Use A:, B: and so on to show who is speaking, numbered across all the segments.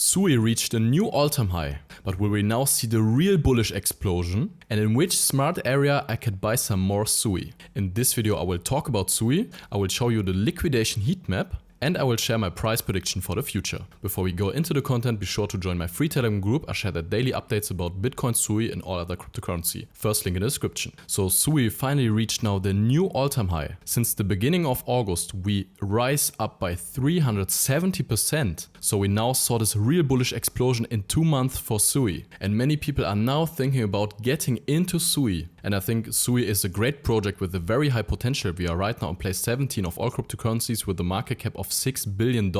A: SUI reached a new all-time high, but will we now see the real bullish explosion? And in which smart area I can buy some more SUI? In this video I will talk about SUI, I will show you the liquidation heat map, and I will share my price prediction for the future. Before we go into the content, be sure to join my free Telegram group. I share the daily updates about Bitcoin, SUI and all other cryptocurrency. First link in the description. So SUI finally reached now the new all-time high. Since the beginning of August, we rise up by 370%. So we now saw this real bullish explosion in 2 months for SUI. And many people are now thinking about getting into SUI. And I think SUI is a great project with a very high potential. We are right now on place 17 of all cryptocurrencies with a market cap of $6 billion.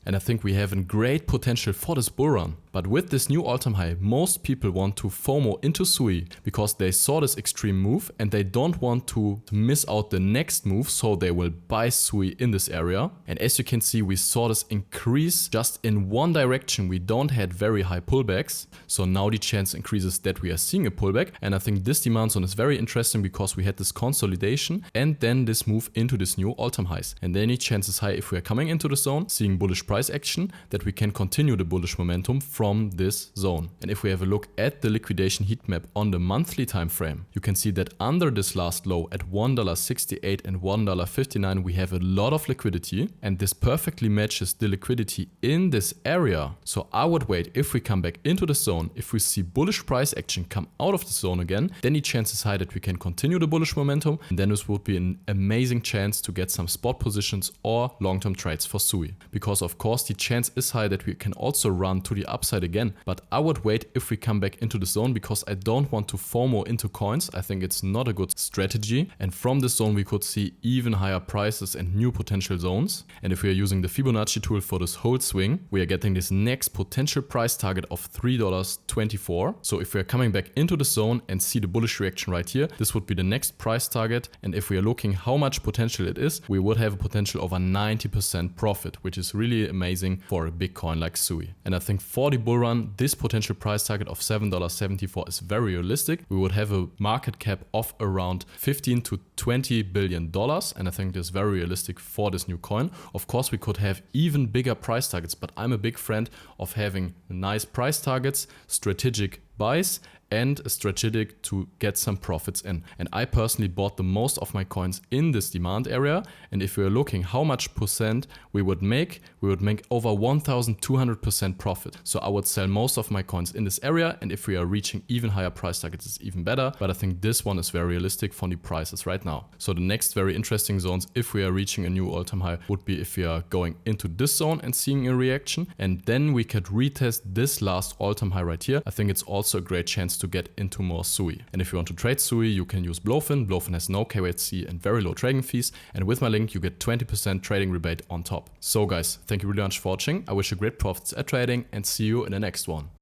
A: And I think we have a great potential for this bull run. But with this new all-time high, most people want to FOMO into SUI because they saw this extreme move and they don't want to miss out the next move, so they will buy SUI in this area. And as you can see, we saw this increase just in one direction. We don't had very high pullbacks. So now the chance increases that we are seeing a pullback. And I think this demand zone is very interesting because we had this consolidation and then this move into this new all-time highs. And then the chance is high if we are coming into the zone, seeing bullish price action, that we can continue the bullish momentum from this zone. And if we have a look at the liquidation heat map on the monthly time frame, you can see that under this last low at $1.68 and $1.59, we have a lot of liquidity, and this perfectly matches the liquidity in this area. So I would wait if we come back into the zone, if we see bullish price action come out of the zone again, then the chance is high that we can continue the bullish momentum, and then this would be an amazing chance to get some spot positions or long-term trades for SUI. Because of course the chance is high that we can also run to the upside again, but I would wait if we come back into the zone because I don't want to FOMO into coins. I think it's not a good strategy, and from this zone we could see even higher prices and new potential zones. And if we are using the Fibonacci tool for this whole swing, we are getting this next potential price target of $3.24. So if we are coming back into the zone and see the bullish reaction right here, this would be the next price target. And if we are looking how much potential it is, we would have a potential of a 90% profit, which is really amazing for a big coin like SUI. And I think for the bull run, this potential price target of $7.74 is very realistic. We would have a market cap of around $15 to $20 billion. And I think this is very realistic for this new coin. Of course, we could have even bigger price targets, but I'm a big friend of having nice price targets, strategic buys, and strategic to get some profits in. And I personally bought the most of my coins in this demand area. And if we are looking how much percent we would make over 1,200% profit. So I would sell most of my coins in this area. And if we are reaching even higher price targets, it's even better. But I think this one is very realistic for the prices right now. So the next very interesting zones, if we are reaching a new all-time high, would be if we are going into this zone and seeing a reaction. And then we could retest this last all-time high right here. I think it's also a great chance to get into more SUI. And if you want to trade SUI, you can use Blofin. Blofin has no KYC and very low trading fees. And with my link, you get 20% trading rebate on top. So guys, thank you really much for watching. I wish you great profits at trading and see you in the next one.